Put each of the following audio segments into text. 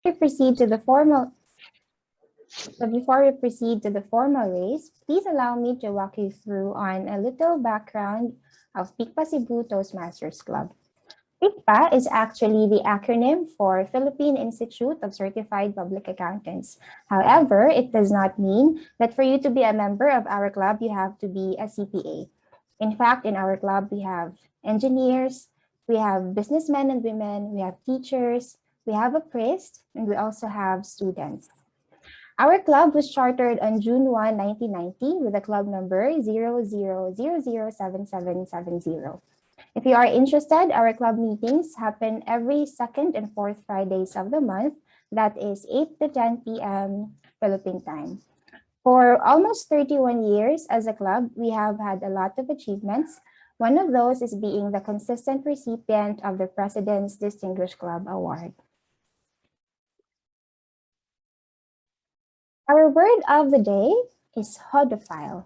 We proceed to the formal So before we proceed to the formal race, please allow me to walk you through on a little background of PICPA Cebu Toastmasters Club. PICPA is actually the acronym for Philippine Institute of Certified Public Accountants. However, it does not mean that for you to be a member of our club, you have to be a CPA. In fact, in our club, we have engineers, we have businessmen and women, we have teachers, we have a priest, and we also have students. Our club was chartered on June 1, 1990 with a club number 00007770. If you are interested, our club meetings happen every second and fourth Fridays of the month. That is 8 to 10 p.m. Philippine time. For almost 31 years as a club, we have had a lot of achievements. One of those is being the consistent recipient of the President's Distinguished Club Award. Our word of the day is hodophile.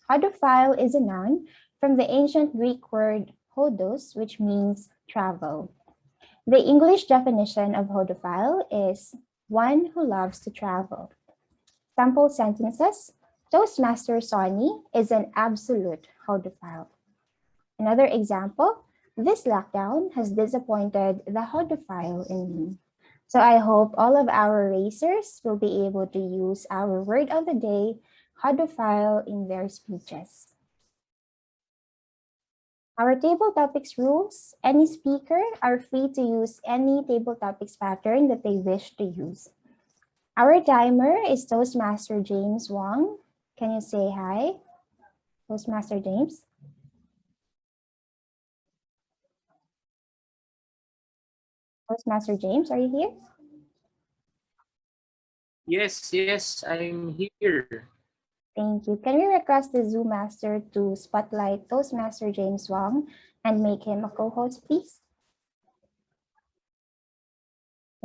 Hodophile is a noun from the ancient Greek word hodos, which means travel. The English definition of hodophile is one who loves to travel. Sample sentences: Toastmaster Sonny is an absolute hodophile. Another example: this lockdown has disappointed the hodophile in me. So I hope all of our racers will be able to use our word of the day, hodophile, in their speeches. Our table topics rules: any speaker are free to use any table topics pattern that they wish to use. Our timer is Toastmaster James Wong. Can you say hi, Toastmaster James? Toastmaster James, are you here? Yes, I'm here. Thank you. Can we request the Zoom master to spotlight Toastmaster James Wong and make him a co-host, please?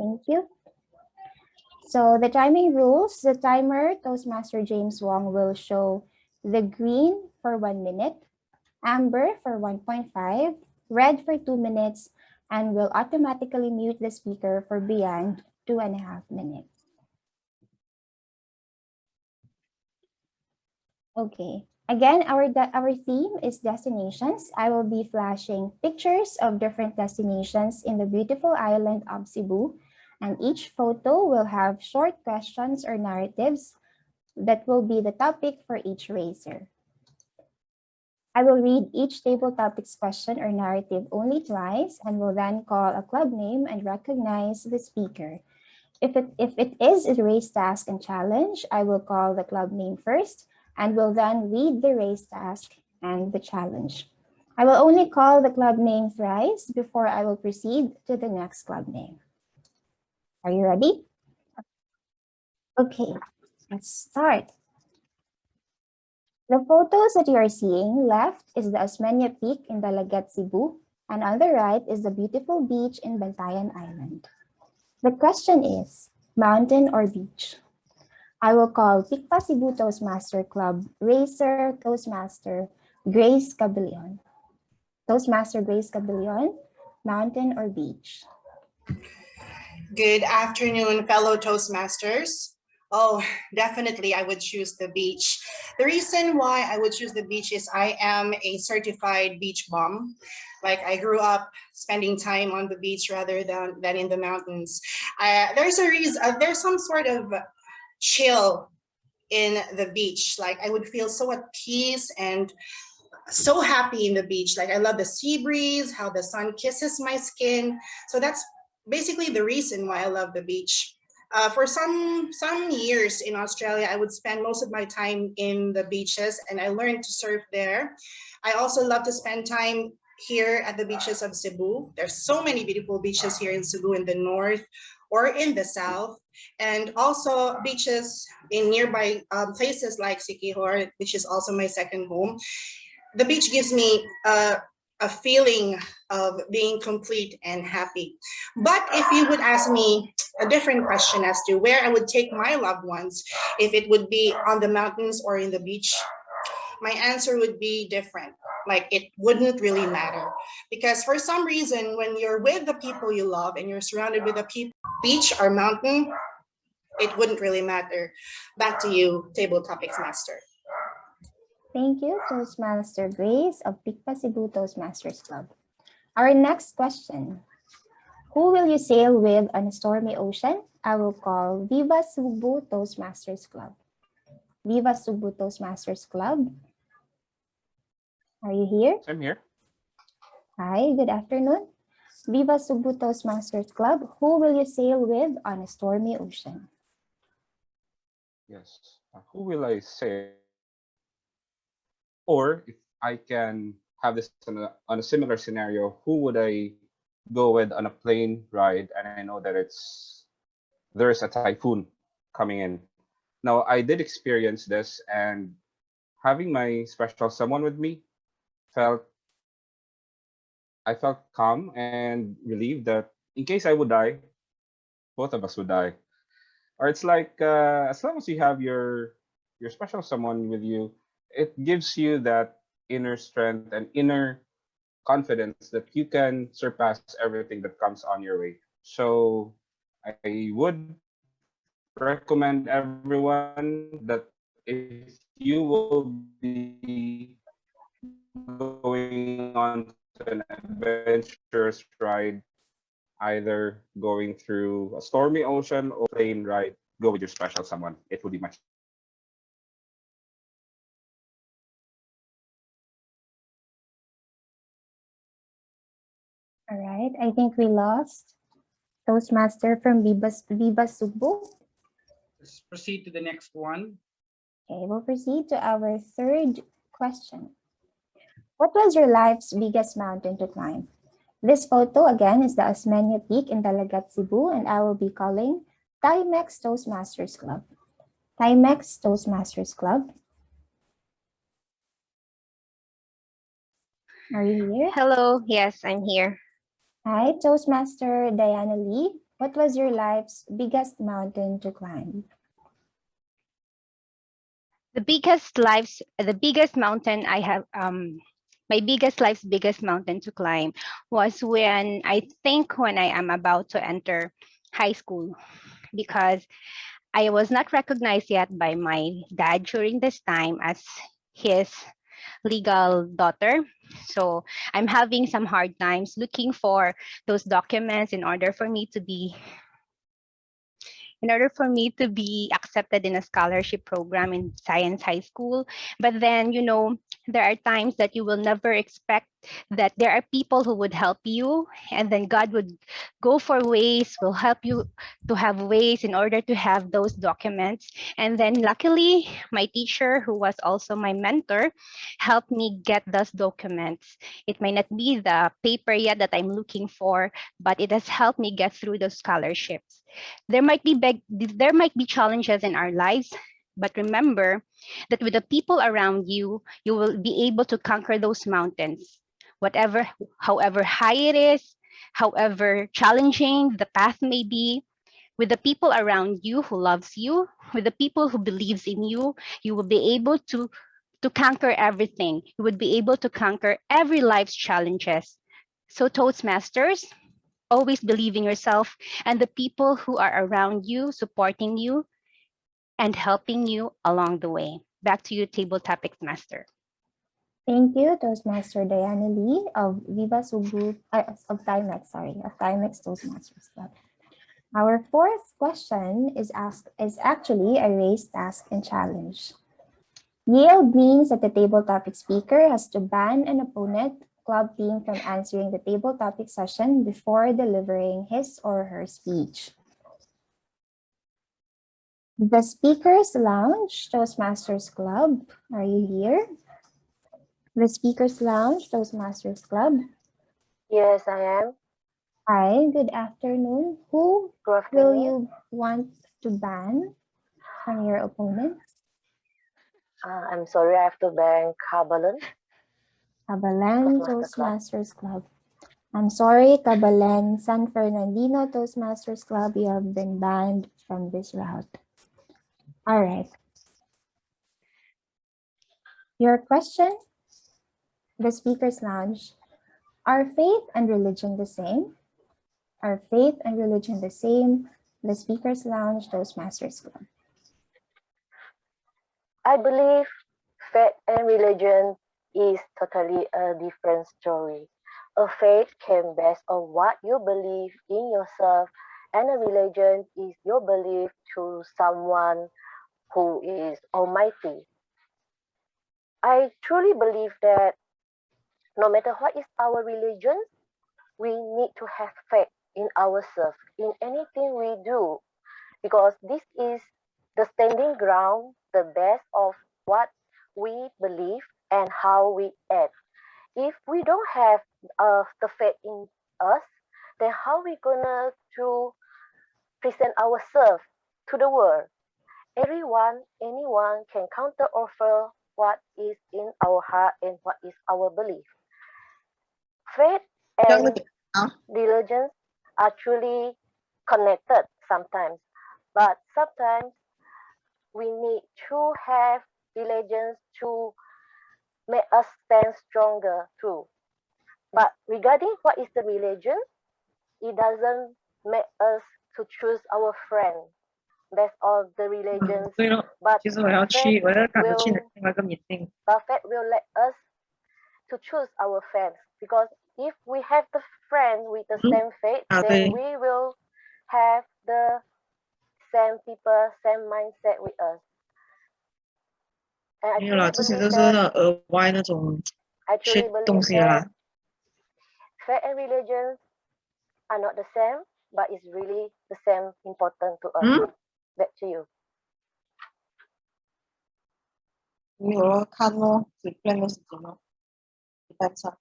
Thank you. So the timing rules: the timer, Toastmaster James Wong, will show the green for 1 minute, amber for 1.5, red for 2 minutes, and will automatically mute the speaker for beyond 2.5 minutes. Okay, again, our theme is destinations. I will be flashing pictures of different destinations in the beautiful island of Cebu, and each photo will have short questions or narratives that will be the topic for each racer. I will read each table topics question or narrative only twice and will then call a club name and recognize the speaker. If it is a race task and challenge, I will call the club name first and will then read the race task and the challenge. I will only call the club name thrice before I will proceed to the next club name. Are you ready? Okay, let's start. The photos that you are seeing left is the Osmeña Peak in Dalagat, Cebu, and on the right is the beautiful beach in Bantayan Island. The question is, mountain or beach? I will call PICPA Cebu Toastmaster Club Racer Toastmaster Grace Cabellion. Toastmaster Grace Cabellion, mountain or beach? Good afternoon, fellow Toastmasters. Oh, definitely I would choose the beach. The reason why I would choose the beach is I am a certified beach bum. Like I grew up spending time on the beach rather than in the mountains. There's a reason, there's some sort of chill in the beach. Like I would feel so at peace and so happy in the beach. Like I love the sea breeze, how the sun kisses my skin. So that's basically the reason why I love the beach. For some years in Australia, I would spend most of my time in the beaches and I learned to surf there. I also love to spend time here at the beaches of Cebu. There's so many beautiful beaches here in Cebu in the north or in the south, and also beaches in nearby places like Siquijor, which is also my second home. The beach gives me a feeling of being complete and happy. But if you would ask me a different question as to where I would take my loved ones, if it would be on the mountains or in the beach, my answer would be different. Like it wouldn't really matter. Because for some reason, when you're with the people you love and you're surrounded with the people beach or mountain, it wouldn't really matter. Back to you, Table Topics Master. Thank you, Toastmaster Grace of PICPA Cebu Toastmasters Club. Our next question. Who will you sail with on a stormy ocean? I will call Viva Cebu Toastmasters Club. Viva Cebu Toastmasters Club. Are you here? I'm here. Hi, good afternoon. Viva Cebu Toastmasters Club. Who will you sail with on a stormy ocean? Yes. Who will I say? Or if I can have this on a similar scenario, who would I go with on a plane ride? And I know that there's a typhoon coming in. Now, I did experience this, and having my special someone with me I felt calm and relieved that in case I would die, both of us would die. Or it's like as long as you have your special someone with you, it gives you that inner strength and inner confidence that you can surpass everything that comes on your way. So I would recommend everyone that if you will be going on to an adventurous ride, either going through a stormy ocean or plane ride, go with your special someone. It would be much. All right, I think we lost Toastmaster from Viva Cebu. Let's proceed to the next one. Okay, we'll proceed to our third question. What was your life's biggest mountain to climb? This photo again is the Asmeño Peak in Dalagat, Cebu, and I will be calling Timex Toastmasters Club. Timex Toastmasters Club. Are you here? Hello, yes, I'm here. Hi, Toastmaster Diana Lee. What was your life's biggest mountain to climb? The biggest mountain I have, my life's biggest mountain to climb was when I am about to enter high school, because I was not recognized yet by my dad during this time as his legal daughter. So I'm having some hard times looking for those documents in order for me to be accepted in a scholarship program in science high school. But then, there are times that you will never expect that there are people who would help you, and then God would will help you to have ways in order to have those documents. And then luckily, my teacher, who was also my mentor, helped me get those documents. It may not be the paper yet that I'm looking for, but it has helped me get through those scholarships. There might be challenges in our lives, but remember that with the people around you, you will be able to conquer those mountains. However high it is, however challenging the path may be, with the people around you who loves you, with the people who believes in you, you will be able to conquer everything. You would be able to conquer every life's challenges. So Toastmasters, always believe in yourself and the people who are around you, supporting you and helping you along the way. Back to you, Table Topics Master. Thank you, Toastmaster Diana Lee of Viva Cebu, of Timex Toastmasters Club. Our fourth question is actually a race, task, and challenge. Yield means that the table topic speaker has to ban an opponent club team from answering the table topic session before delivering his or her speech. The Speakers Lounge, Toastmasters Club, are you here? The Speakers Lounge, Toastmasters Club. Yes, I am. Hi, good afternoon. Who Good will afternoon. you want to ban from your opponents? I'm sorry, I have to bank Habalon. Kabalan Toastmasters Club. I'm sorry, Kabalan San Fernandino Toastmasters Club, you have been banned from this route. All right. Your question, the Speakers Lounge. Are faith and religion the same? Are faith and religion the same? the Speakers Lounge Toastmasters Club. I believe faith and religion is totally a different story. A faith can base on what you believe in yourself, and a religion is your belief to someone who is almighty. I truly believe that no matter what is our religion, we need to have faith in ourselves, in anything we do, because this is the standing ground, the base of what we believe and how we act. If we don't have the faith in us, then how we gonna to present ourselves to the world? Anyone can counter offer what is in our heart and what is our belief. Faith and religions are truly connected sometimes, but sometimes we need to have religions to make us stand stronger too. But regarding what is the religion, it doesn't make us to choose our friend based on the religions, but faith will let us to choose our friends, because if we have the friend with the same faith, then we will have the same people, same mindset with us. And I truly believe that faith and religions are not the same, but it's really the same important to us. Back to you. 你有看咯，随便的是什么？一般上。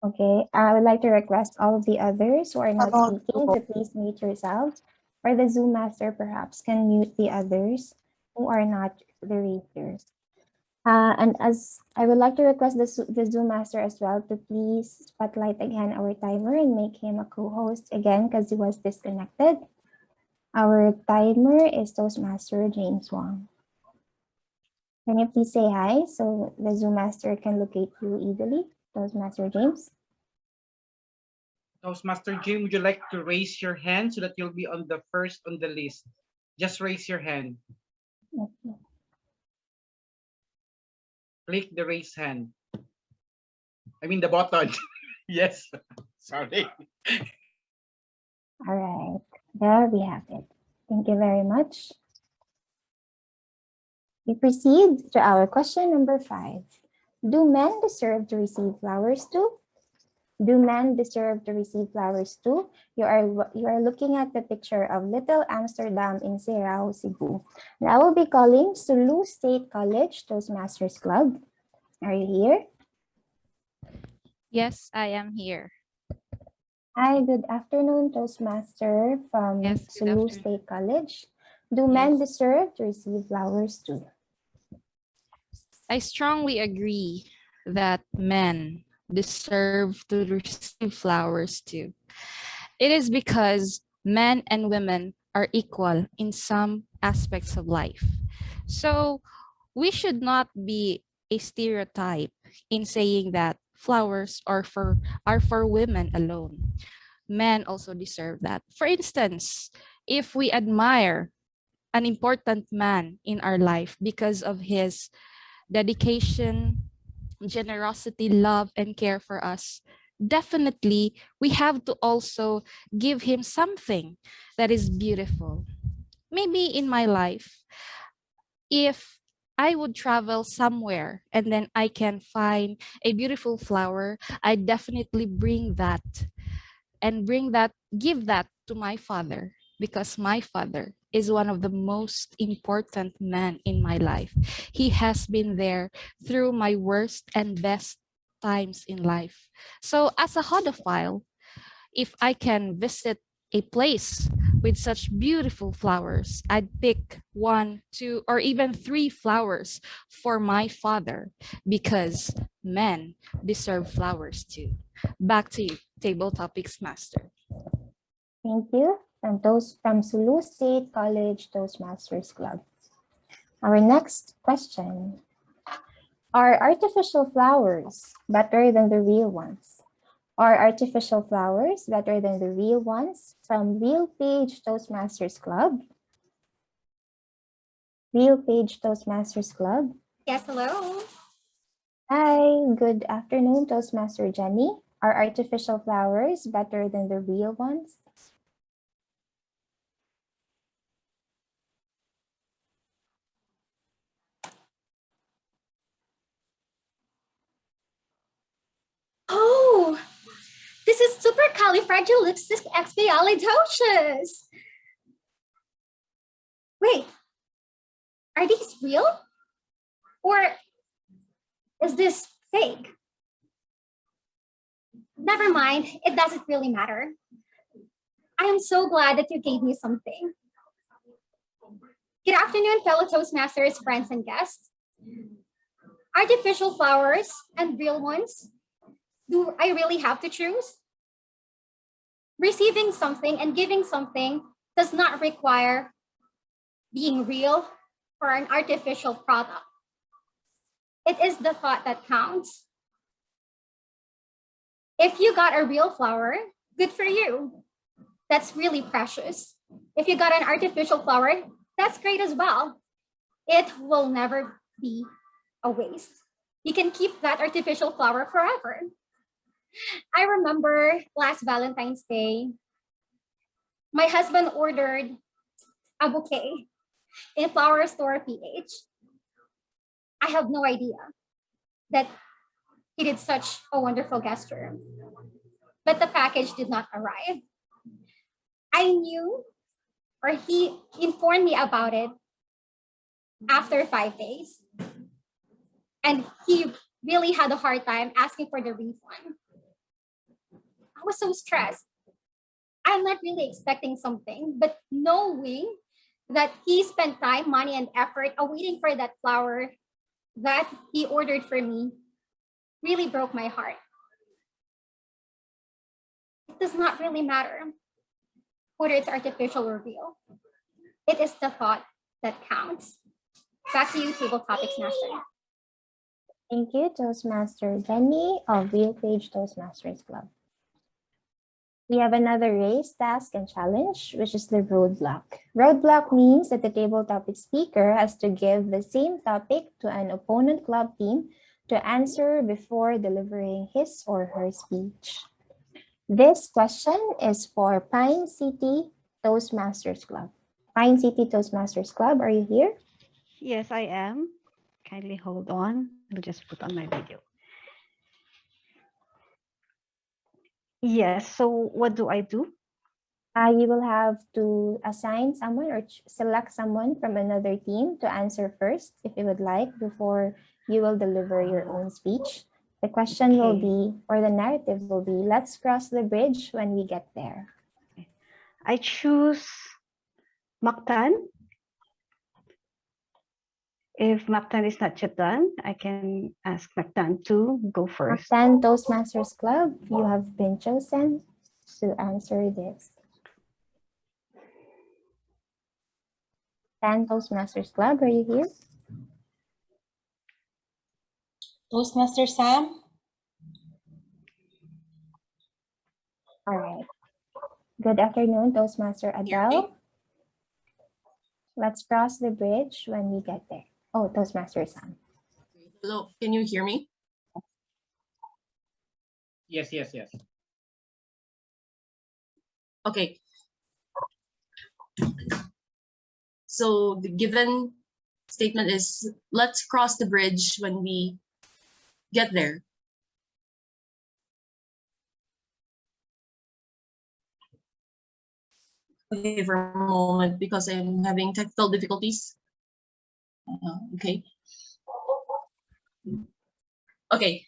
Okay, I would like to request all of the others who are not speaking to please mute yourselves, or the Zoom master perhaps can mute the others who are not the readers. And as I would like to request the Zoom master as well to please spotlight again our timer and make him a co-host again because he was disconnected. Our timer is Toastmaster James Wong. Can you please say hi so the Zoom master can locate you easily? Toastmaster James. Toastmaster James, would you like to raise your hand so that you'll be on the first on the list? Just raise your hand. Okay. Click the raise hand. I mean the button. Yes. Sorry. All right, there we have it. Thank you very much. We proceed to our question number 5. Do men deserve to receive flowers too? Do men deserve to receive flowers too? You are looking at the picture of Little Amsterdam in Serao, Cebu. And I will be calling Sulu State College Toastmasters Club. Are you here? Yes, I am here. Hi, good afternoon, Toastmaster from Sulu State College. Do men deserve to receive flowers too? I strongly agree that men deserve to receive flowers too. It is because men and women are equal in some aspects of life. So we should not be a stereotype in saying that flowers are for women alone. Men also deserve that. For instance, if we admire an important man in our life because of his dedication, generosity, love, and care for us, definitely we have to also give him something that is beautiful. Maybe in my life, if I would travel somewhere and then I can find a beautiful flower, I definitely bring that and give that to my father, because my father is one of the most important men in my life. He has been there through my worst and best times in life. So as a hodophile, if I can visit a place with such beautiful flowers, I'd pick 1, 2, or even 3 flowers for my father, because men deserve flowers too. Back to you, Table Topics Master. Thank you. From Sulu State College Toastmasters Club. Our next question. Are artificial flowers better than the real ones? Are artificial flowers better than the real ones? From Real Page Toastmasters Club. Real Page Toastmasters Club. Yes, hello. Hi, good afternoon, Toastmaster Jenny. Are artificial flowers better than the real ones? Oh, this is supercalifragilisticexpialidocious. Wait, are these real? Or is this fake? Never mind, it doesn't really matter. I am so glad that you gave me something. Good afternoon, fellow Toastmasters, friends, and guests. Artificial flowers and real ones, do I really have to choose? Receiving something and giving something does not require being real or an artificial product. It is the thought that counts. If you got a real flower, good for you. That's really precious. If you got an artificial flower, that's great as well. It will never be a waste. You can keep that artificial flower forever. I remember last Valentine's Day, my husband ordered a bouquet in Flower Store PH. I have no idea that he did such a wonderful gesture, but the package did not arrive. I knew, or he informed me about it after 5 days. And he really had a hard time asking for the refund. I was so stressed. I'm not really expecting something, but knowing that he spent time, money, and effort awaiting for that flower that he ordered for me really broke my heart. It does not really matter whether it's artificial or real. It is the thought that counts. Back to you, Table Topics Master. Thank you, Toastmaster Jenny of Real Page Toastmasters Club. We have another race, task, and challenge, which is the roadblock. Roadblock means that the table topic speaker has to give the same topic to an opponent club team to answer before delivering his or her speech. This question is for Pine City Toastmasters Club. Pine City Toastmasters Club, are you here? Yes, I am. Kindly hold on. I'll just put on my video. Yes, so what do I do? You will have to assign someone or select someone from another team to answer first, if you would like, before you will deliver your own speech. The question will be, or the narrative will be, let's cross the bridge when we get there. I choose Mactan. If Mactan is not yet done, I can ask Mactan to go first. Mactan Toastmasters Club, you have been chosen to answer this. Mactan Toastmasters Club, are you here? Toastmaster Sam? All right. Good afternoon, Toastmaster Adele. Let's cross the bridge when we get there. Oh, Toastmaster Sam. Hello, can you hear me? Yes, yes, yes. Okay. So the given statement is, let's cross the bridge when we get there. Okay, for a moment, because I'm having technical difficulties. Okay. Okay.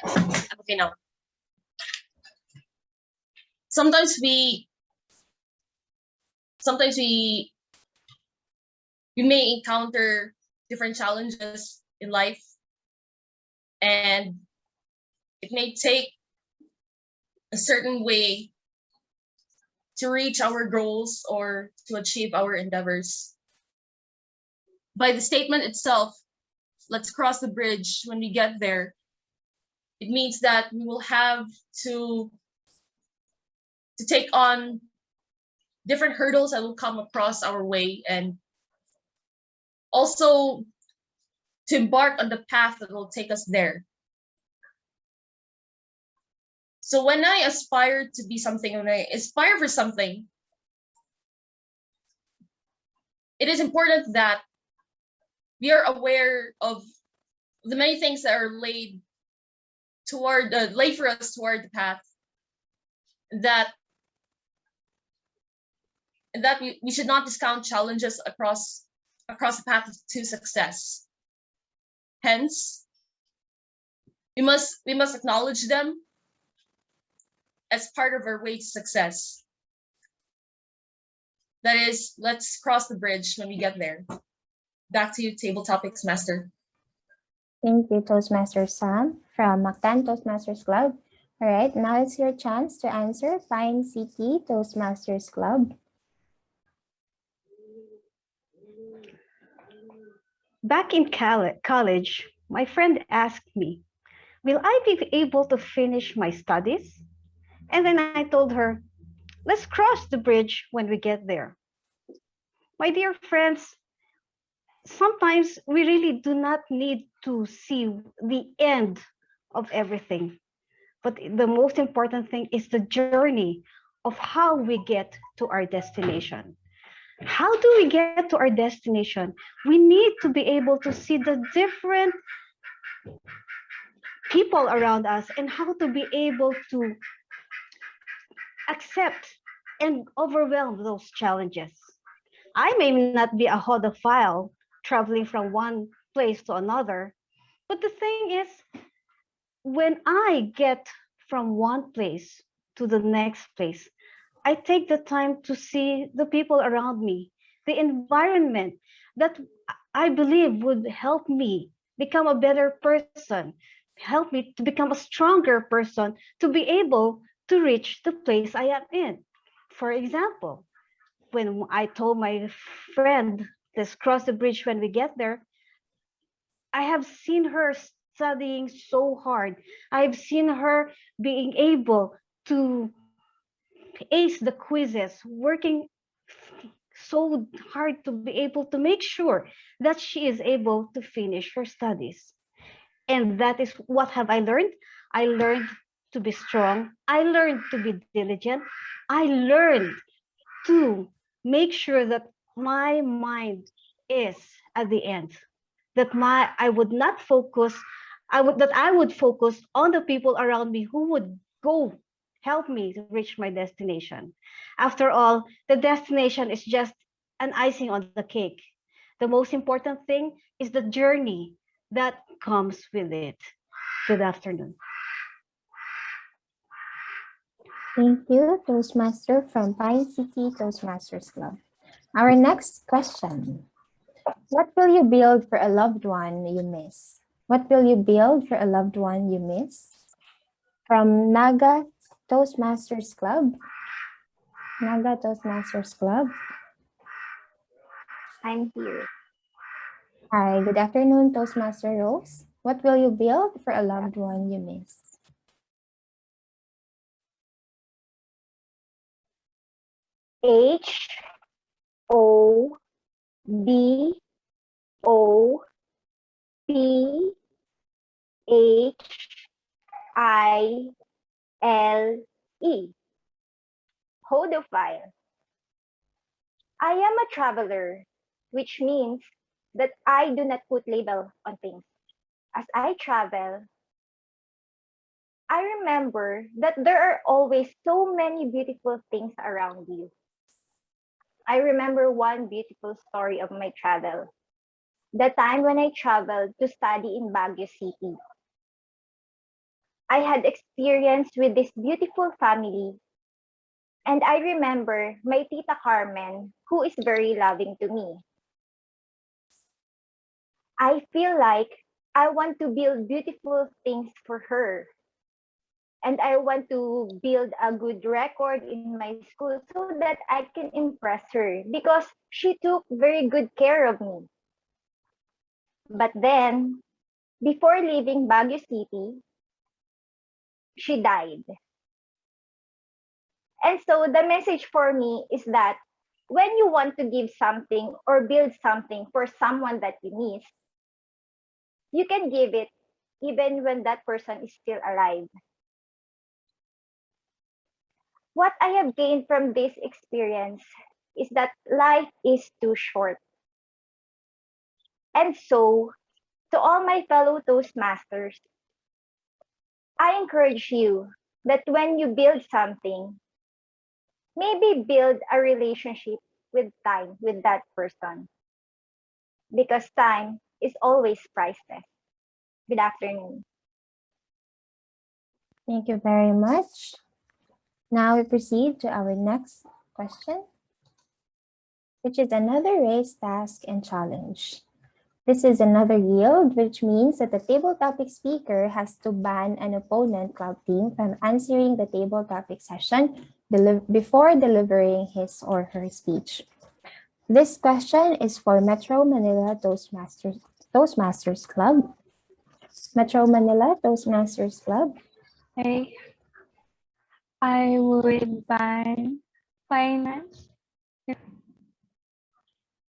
Okay, now. Sometimes we may encounter different challenges in life, and it may take a certain way to reach our goals or to achieve our endeavors. By the statement itself, let's cross the bridge when we get there, It means that we will have to take on different hurdles that will come across our way, and also to embark on the path that will take us there. So when I aspire to be something, when I aspire for something, it is important that we are aware of the many things that are laid for us toward the path, that we should not discount challenges across the path to success. Hence, we must acknowledge them as part of our way to success. That is, let's cross the bridge when we get there. Back to you, Table Topics Master. Thank you, Toastmaster Sam from Mactan Toastmasters Club. All right, now it's your chance to answer Pine City Toastmasters Club. Back in college, my friend asked me, will I be able to finish my studies? And then I told her, let's cross the bridge when we get there. My dear friends, sometimes we really do not need to see the end of everything. But the most important thing is the journey of how we get to our destination. How do we get to our destination? We need to be able to see the different people around us and how to be able to accept and overwhelm those challenges. I may not be a hodophile traveling from one place to another, but the thing is, when I get from one place to the next place, I take the time to see the people around me, the environment that I believe would help me become a better person, help me to become a stronger person, to be able to reach the place I am in. For example, when I told my friend, let's cross the bridge when we get there, I have seen her studying so hard. I've seen her being able to ace the quizzes, working so hard to be able to make sure that she is able to finish her studies. And that is what have I learned? I learned to be strong. I learned to be diligent. I learned to make sure that my mind is at the end, that I would not focus, I would focus on the people around me who would go help me to reach my destination. After all, the destination is just an icing on the cake. The most important thing is the journey that comes with it. Good afternoon. Thank you, Toastmaster from Pine City Toastmasters Club. Our next question. What will you build for a loved one you miss? What will you build for a loved one you miss? From Naga Toastmasters Club. Naga Toastmasters Club. I'm here. Hi, good afternoon, Toastmaster Rose. What will you build for a loved one you miss? HODOPHILE. Hodophile. I am a traveler, which means that I do not put label on things. As I travel, I remember that there are always so many beautiful things around you. I remember one beautiful story of my travel. The time when I traveled to study in Baguio City. I had experience with this beautiful family. And I remember my Tita Carmen, who is very loving to me. I feel like I want to build beautiful things for her. And I want to build a good record in my school so that I can impress her because she took very good care of me. But then, before leaving Baguio City, she died. And so the message for me is that when you want to give something or build something for someone that you miss, you can give it even when that person is still alive. What I have gained from this experience is that life is too short. And so, to all my fellow Toastmasters, I encourage you that when you build something, maybe build a relationship with time with that person. Because time is always priceless. Good afternoon. Thank you very much. Now we proceed to our next question, which is another race, task, and challenge. This is another yield, which means that the table topic speaker has to ban an opponent club team from answering the table topic session before delivering his or her speech. This question is for Metro Manila Toastmasters Club. Metro Manila Toastmasters Club. Okay. I would ban finance.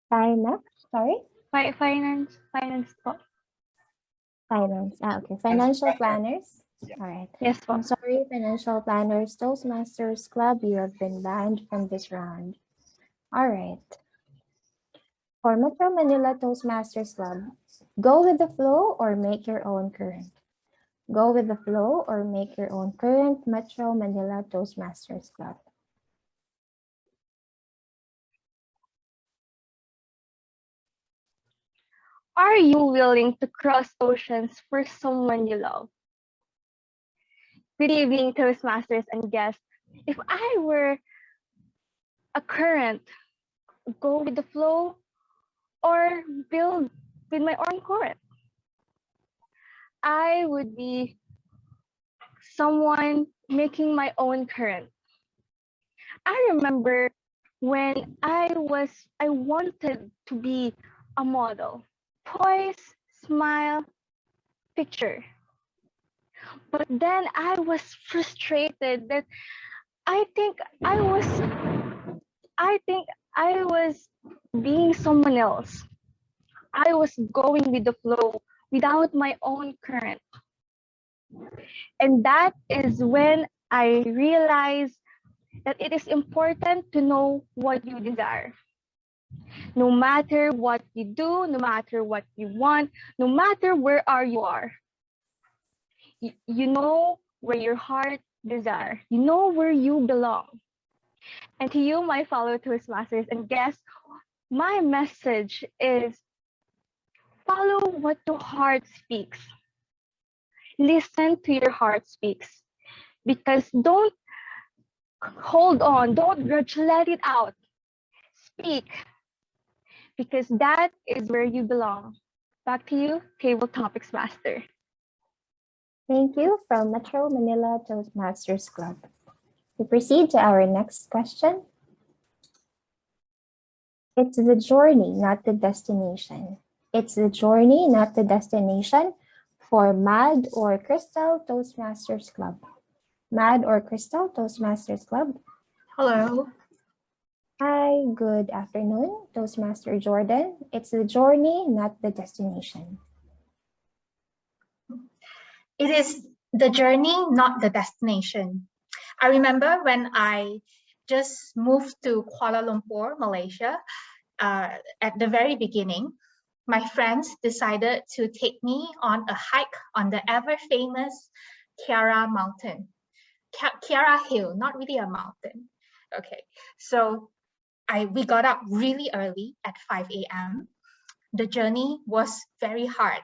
Finance, sorry? Finance po. Finance, okay. Financial planners. All right. Yes po. I'm sorry, Financial Planners Toastmasters Club, you have been banned from this round. All right. For Metro Manila Toastmasters Club, go with the flow or make your own current. Go with the flow or make your own current, Metro Manila Toastmasters Club. Are you willing to cross oceans for someone you love? Good evening, Toastmasters and guests. If I were a current, go with the flow or build with my own current? I would be someone making my own current. I remember when I wanted to be a model. Poise, smile, picture. But then I was frustrated that I think I was being someone else. I was going with the flow without my own current. And that is when I realized that it is important to know what you desire. No matter what you do, no matter what you want, no matter where you are, you know where your heart desires. You know where you belong. And to you, my fellow Toastmasters and guests, my message is follow what your heart speaks. Listen to your heart speaks. Because don't hold on, don't grudge, let it out. Speak. Because that is where you belong. Back to you, Table Topics Master. Thank you from Metro Manila Toastmasters Club. We proceed to our next question. It's the journey, not the destination. It's the journey, not the destination for Mad or Crystal Toastmasters Club. Mad or Crystal Toastmasters Club. Hello. Hi, good afternoon, Toastmaster Jordan. It's the journey, not the destination. It is the journey, not the destination. I remember when I just moved to Kuala Lumpur, Malaysia, at the very beginning, my friends decided to take me on a hike on the ever-famous Kiara Mountain. Kiara Hill, not really a mountain. Okay, so we got up really early at 5 a.m. The journey was very hard.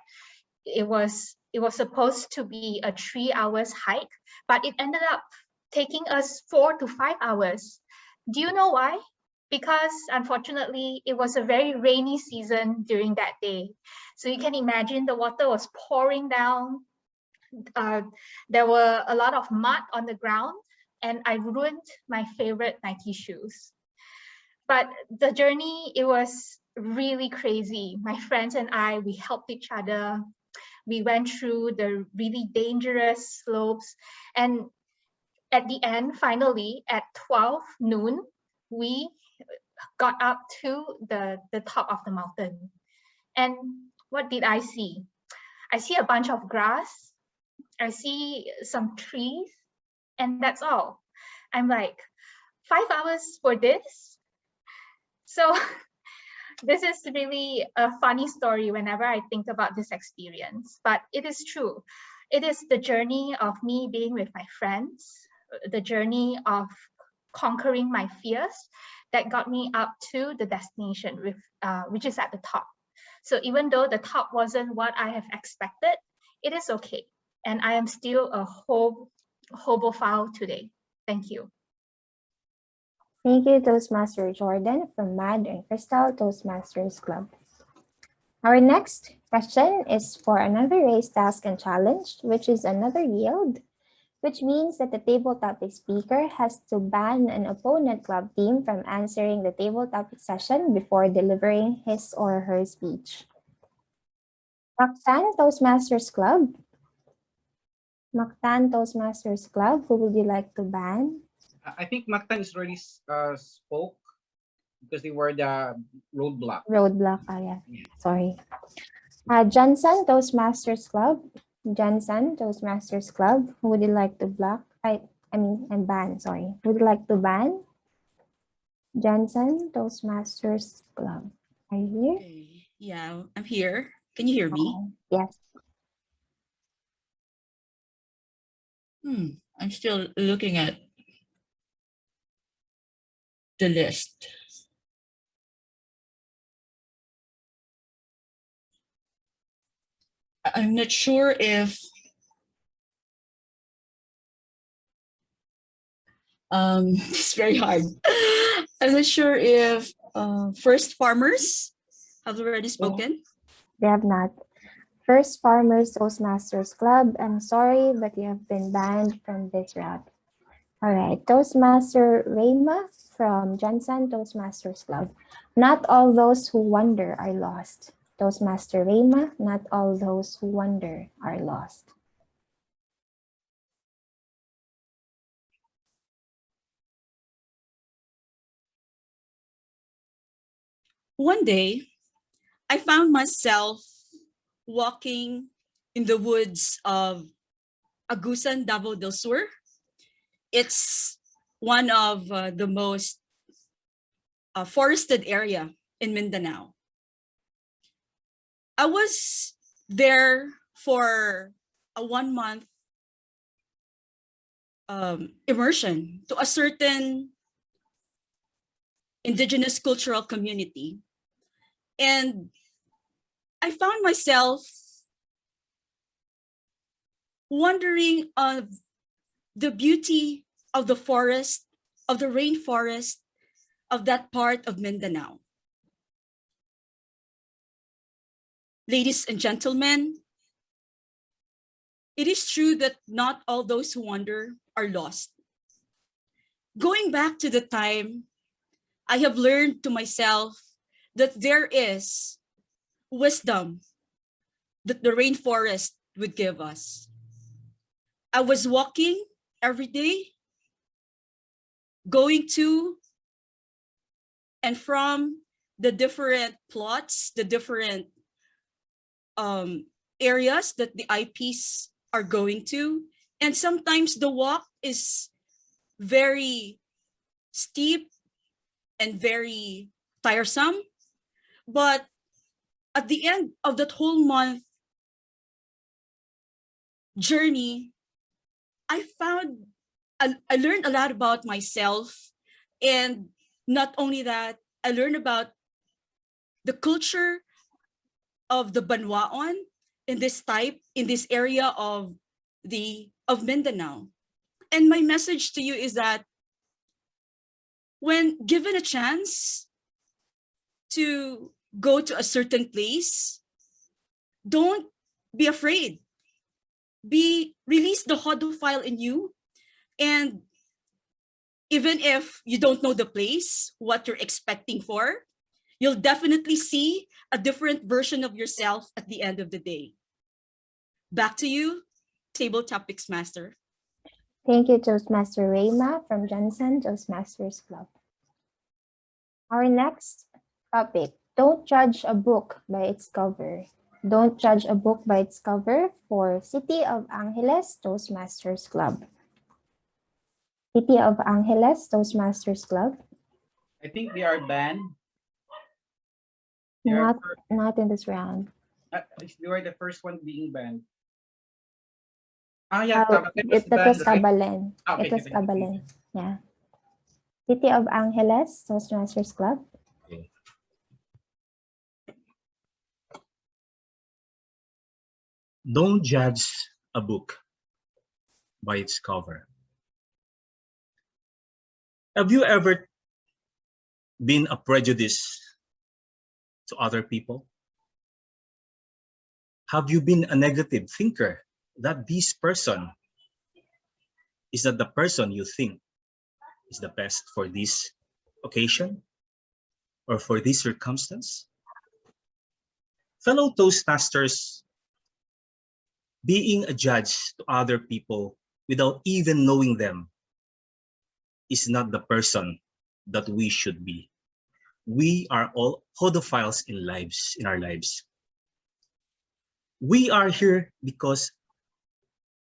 It was supposed to be a 3 hours hike, but it ended up taking us 4 to 5 hours. Do you know why? Because unfortunately, it was a very rainy season during that day. So you can imagine the water was pouring down. There were a lot of mud on the ground, and I ruined my favorite Nike shoes. But the journey, it was really crazy. My friends and I, we helped each other. We went through the really dangerous slopes. And at the end, finally, at 12 noon, we got up to the top of the mountain. And what did I see? I see a bunch of grass. I see some trees, and that's all. I'm like, 5 hours for this? So this is really a funny story whenever I think about this experience, but it is true. It is the journey of me being with my friends, the journey of conquering my fears that got me up to the destination, which is at the top. So even though the top wasn't what I have expected, it is okay. And I am still a hobophile today. Thank you. Thank you, Toastmaster Jordan from Mad and Crystal Toastmasters Club. Our next question is for another race task and challenge, which is another yield, which means that the table topic speaker has to ban an opponent club team from answering the table topic session before delivering his or her speech. Mactan Toastmasters Club. Mactan Toastmasters Club, who would you like to ban? I think Mactan is already spoke because they were the roadblock. Roadblock, yeah. Sorry. Johnson Toastmasters Club. Johnson Toastmasters Club, who would you like to block? And ban, sorry. Would you like to ban? Johnson Toastmasters Club. Are you here? Okay. Yeah, I'm here. Can you hear me? Yes. I'm still looking at the list. I'm not sure if it's very hard. I'm not sure if First Farmers have already spoken. They have not. First Farmers Toastmasters Club, I'm sorry, but you have been banned from this route. All right, Toastmaster Rayma from Johnson Toastmasters Club. Not all those who wonder are lost. Toastmaster Rayma, not all those who wonder are lost. One day, I found myself walking in the woods of Agusan, Davao del Sur. It's one of the most forested area in Mindanao. I was there for a 1 month immersion to a certain indigenous cultural community. And I found myself wondering of the beauty of the forest, of the rainforest, of that part of Mindanao. Ladies and gentlemen, it is true that not all those who wander are lost. Going back to the time, I have learned to myself that there is wisdom that the rainforest would give us. I was walking every day, going to and from the different plots, the different areas that the IPs are going to. And sometimes the walk is very steep and very tiresome. But at the end of that whole month journey, I learned a lot about myself. And not only that, I learned about the culture of the Banwaon in this area of Mindanao. And my message to you is that when given a chance to go to a certain place, don't be afraid. Release the hodophile in you. And even if you don't know the place, what you're expecting for, you'll definitely see a different version of yourself at the end of the day. Back to you, Table Topics Master. Thank you, Toastmaster Rayma from Johnson Toastmasters Club. Our next topic, don't judge a book by its cover. Don't judge a book by its cover for City of Angeles Toastmasters Club. City of Angeles Toastmasters Club. I think they are banned. Not in this round. They were the first one being banned. Yeah, It was Kabalen. Okay, It was Kabalen. Yeah. City of Angeles Toastmasters Club. Okay. Don't judge a book by its cover. Have you ever been a prejudice to other people? Have you been a negative thinker that this person is not the person you think is the best for this occasion or for this circumstance? Fellow Toastmasters, being a judge to other people without even knowing them is not the person that we should be. We are all hodophiles in our lives. We are here because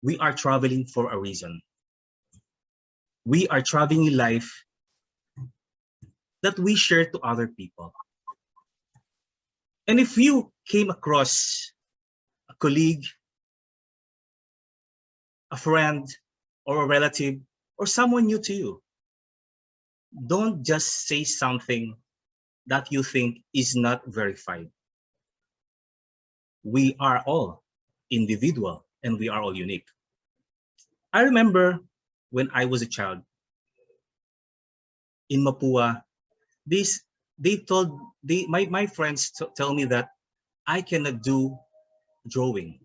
we are traveling for a reason. We are traveling in life that we share to other people. And if you came across a colleague, a friend, or a relative, or someone new to you, don't just say something that you think is not verified. We are all individual and we are all unique. I remember when I was a child in Mapua, my friends tell me that I cannot do drawing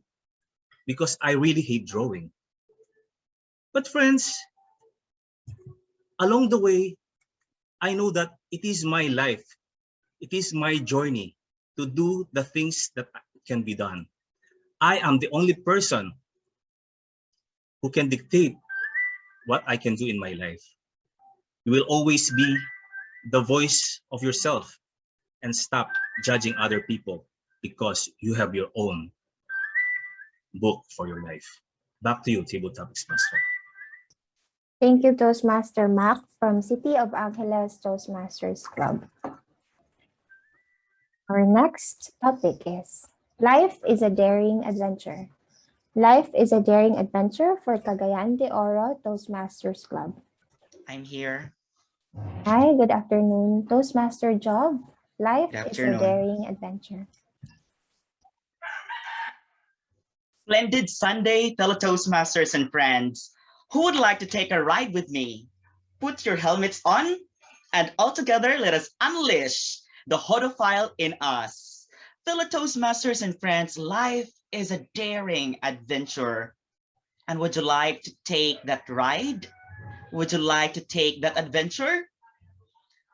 because I really hate drawing. But friends, along the way, I know that it is my life. It is my journey to do the things that can be done. I am the only person who can dictate what I can do in my life. You will always be the voice of yourself and stop judging other people because you have your own book for your life. Back to you, Table Topics Master. Thank you, Toastmaster Mac from City of Angeles Toastmasters Club. Our next topic is Life is a Daring Adventure. Life is a Daring Adventure for Cagayan de Oro Toastmasters Club. I'm here. Hi, good afternoon. Toastmaster Job. Life Good is a afternoon. Daring Adventure. Splendid Sunday, fellow Toastmasters and friends. Who would like to take a ride with me? Put your helmets on, and all together, let us unleash the hodophile in us. Fellow Toastmasters and friends, life is a daring adventure. And would you like to take that ride? Would you like to take that adventure?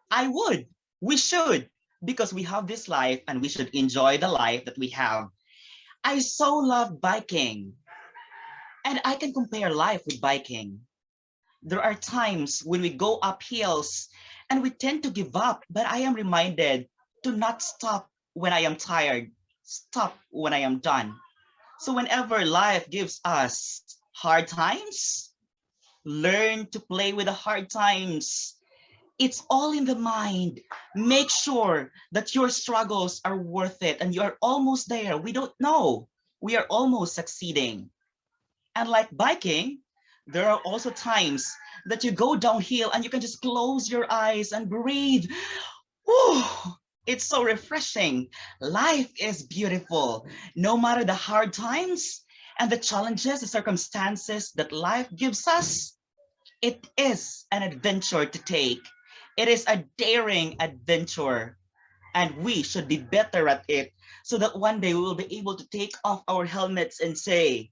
I would. We should, because we have this life and we should enjoy the life that we have. I so love biking. And I can compare life with biking. There are times when we go up hills and we tend to give up, but I am reminded to not stop when I am tired, stop when I am done. So whenever life gives us hard times, learn to play with the hard times. It's all in the mind. Make sure that your struggles are worth it and you're almost there. We don't know. We are almost succeeding. And like biking, there are also times that you go downhill and you can just close your eyes and breathe. Whew, it's so refreshing. Life is beautiful. No matter the hard times and the challenges, the circumstances that life gives us, it is an adventure to take. It is a daring adventure, and we should be better at it so that one day we will be able to take off our helmets and say,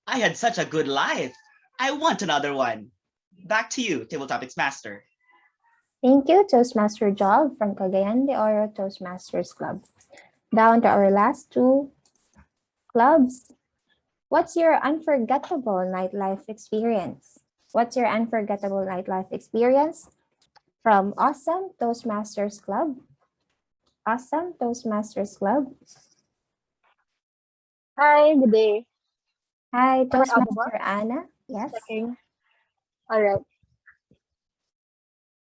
I had such a good life. I want another one. Back to you, Table Topics Master. Thank you, Toastmaster Job from Cagayan de Oro Toastmasters Club. Down to our last two clubs. What's your unforgettable nightlife experience? What's your unforgettable nightlife experience? From Awesome Toastmasters Club. Awesome Toastmasters Club. Hi, good day. Hi, Am I audible? Toastmaster Anna. Yes. Checking. All right.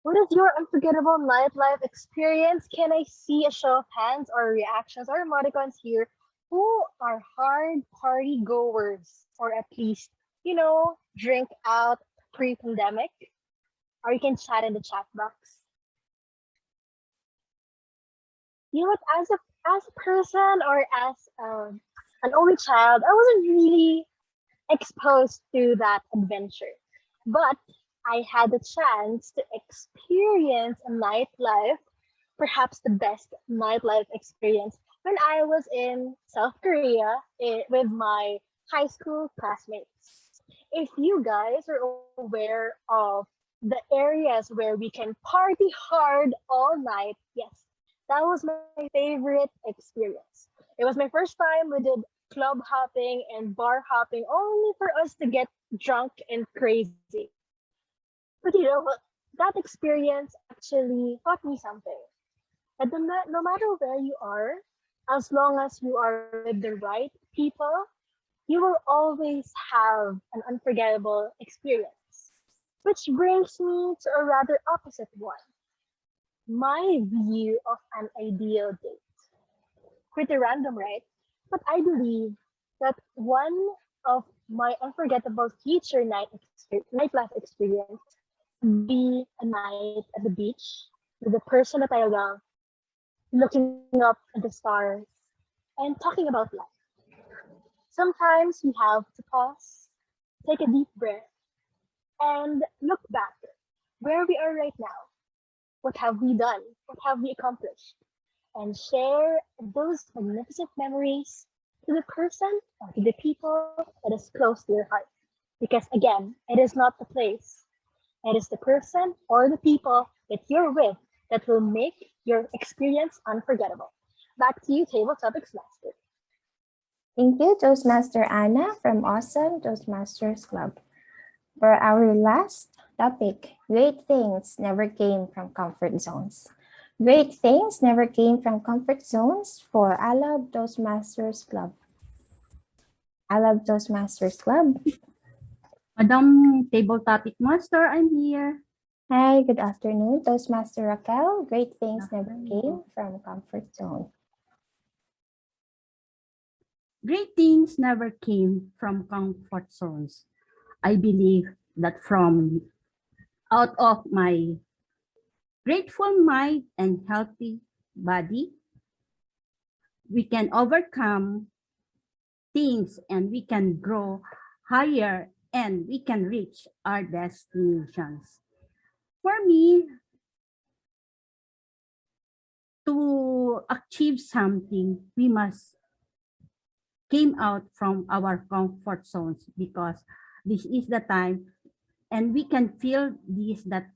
What is your unforgettable nightlife experience? Can I see a show of hands or reactions or emoticons here who are hard party goers or at least, drink out pre-pandemic? Or you can chat in the chat box. You know what? As a person or as an only child, I wasn't really exposed to that adventure, but I had the chance to experience a nightlife, perhaps the best nightlife experience, when I was in South Korea with my high school classmates. If you guys are aware of the areas where we can party hard all night, yes, that was my favorite experience. It was my first time we did club hopping and bar hopping only for us to get drunk and crazy. But you know what? That experience actually taught me something. That no matter where you are, as long as you are with the right people, you will always have an unforgettable experience. Which brings me to a rather opposite one. My view of an ideal date. Pretty random, right? But I believe that one of my unforgettable future nightlife experience would be a night at the beach with the person that I love, looking up at the stars and talking about life. Sometimes we have to pause, take a deep breath, and look back where we are right now. What have we done? What have we accomplished? And share those magnificent memories to the person or to the people that is close to your heart. Because again, it is not the place, it is the person or the people that you're with that will make your experience unforgettable. Back to you, Table Topics Master. Thank you, Toastmaster Anna from Awesome Toastmasters Club. For our last topic, great things never came from comfort zones. Great things never came from comfort zones for I Love Toastmasters Club. I Love Toastmasters Club. Madam Table Topic Master, I'm here. Hi, good afternoon, Toastmaster Raquel. Great things never came from comfort zone. Great things never came from comfort zones. I believe that from out of my grateful mind and healthy body, we can overcome things and we can grow higher and we can reach our destinations. For me, to achieve something, we must came out from our comfort zones because this is the time and we can feel this that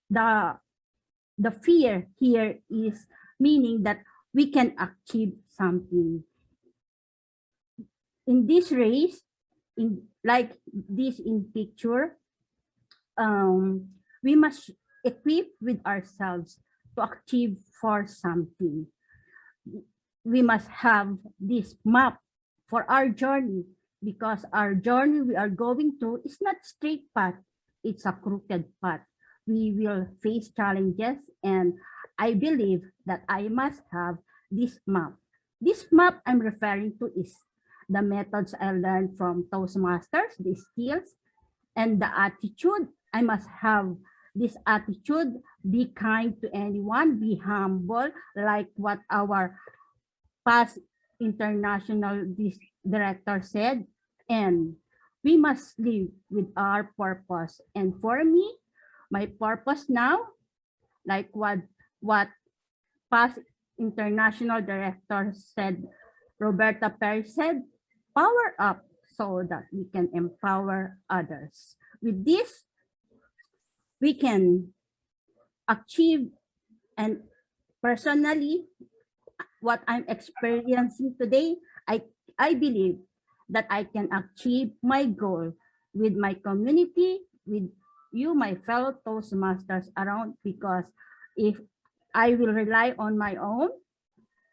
the fear here is meaning that we can achieve something. In this race, in like this in picture, we must equip with ourselves to achieve for something. We must have this map for our journey because our journey we are going to is not straight path, it's a crooked path. We will face challenges and I believe that I must have this map. This map I'm referring to is the methods I learned from Toastmasters, the skills and the attitude. I must have this attitude, be kind to anyone, be humble, like what our past international director said, and we must live with our purpose. And for me, my purpose now, like what past international director said, Roberta Perry said, power up so that we can empower others. With this, we can achieve and personally what I'm experiencing today, I believe that I can achieve my goal with my community, with you, my fellow Toastmasters around, because if I will rely on my own,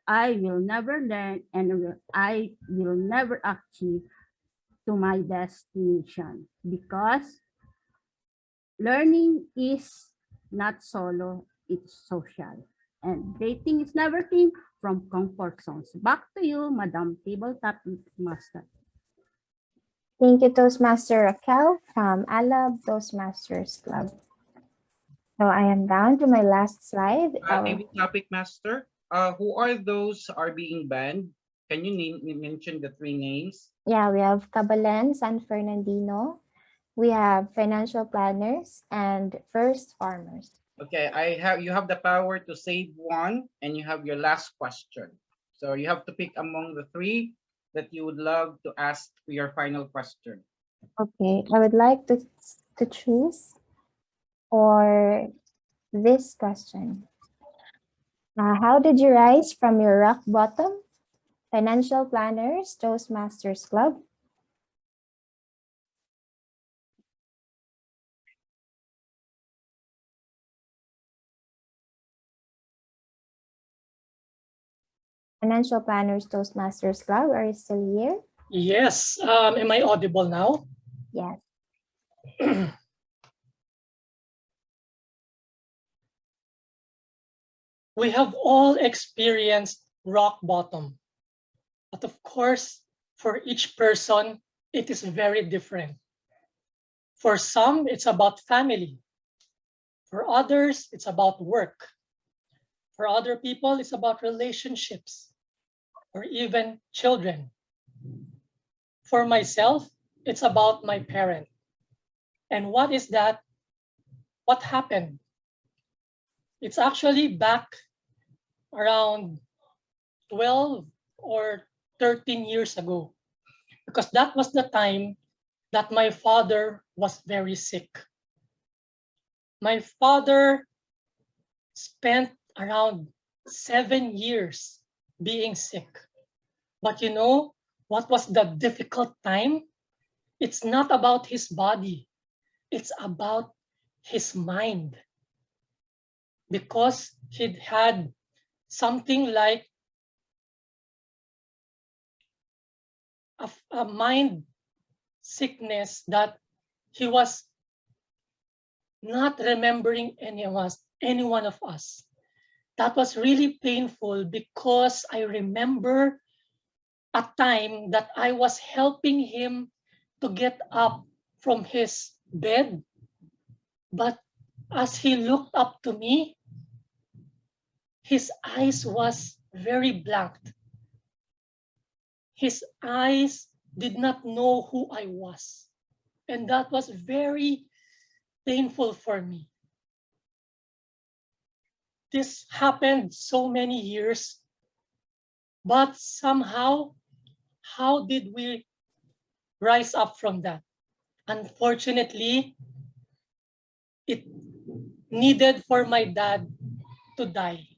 I will never learn and I will never achieve to my destination, because learning is not solo, it's social. And dating is never came from comfort zones. Back to you, Madam Tabletop Master. Thank you, Toastmaster Raquel from Alab Toastmasters Club. So I am down to my last slide. Topic master, who are those are being banned? Can you mention the 3 names? Yeah, we have Cabalen, San Fernandino. We have financial planners and first farmers. Okay, you have the power to save one, and you have your last question. So you have to pick among the 3 that you would love to ask for your final question. Okay, I would like to choose for this question. How did you rise from your rock bottom? Financial planners, Toastmasters Club. Financial planners, Toastmasters Club, are you still here? Yes. Am I audible now? Yes. We have all experienced rock bottom. But of course, for each person, it is very different. For some, it's about family. For others, it's about work. For other people, it's about relationships or even children. For myself, it's about my parent. And what is that? What happened? It's actually back around 12 or 13 years ago, because that was the time that my father was very sick. My father spent around 7 years being sick. But you know what was the difficult time? It's not about his body. It's about his mind. Because he'd had something like a mind sickness that he was not remembering any one of us. That was really painful, because I remember a time that I was helping him to get up from his bed. But as he looked up to me, his eyes was very blank. His eyes did not know who I was. And that was very painful for me. This happened so many years, but somehow, how did we rise up from that? Unfortunately, it needed for my dad to die.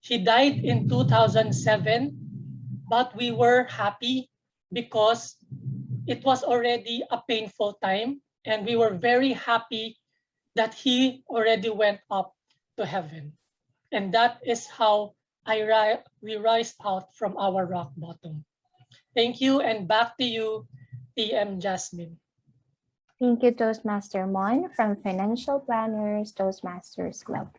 He died in 2007, but we were happy because it was already a painful time, and we were very happy that he already went up to heaven. And that is how we rise out from our rock bottom. Thank you, and back to you, PM Jasmine. Thank you, Toastmaster Mon from Financial Planners Toastmasters Club.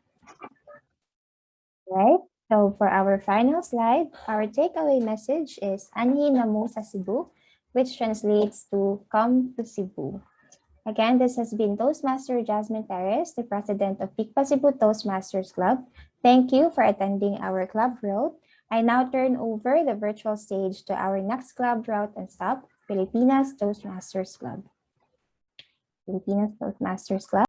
Right. So for our final slide, our takeaway message is Anhi Namu sa Cebu, which translates to come to Cebu. Again, this has been Toastmaster Jasmine Perez, the president of PICPA Cebu Toastmasters Club. Thank you for attending our club route. I now turn over the virtual stage to our next club route and stop, Filipinas Toastmasters Club. Filipinas Toastmasters Club.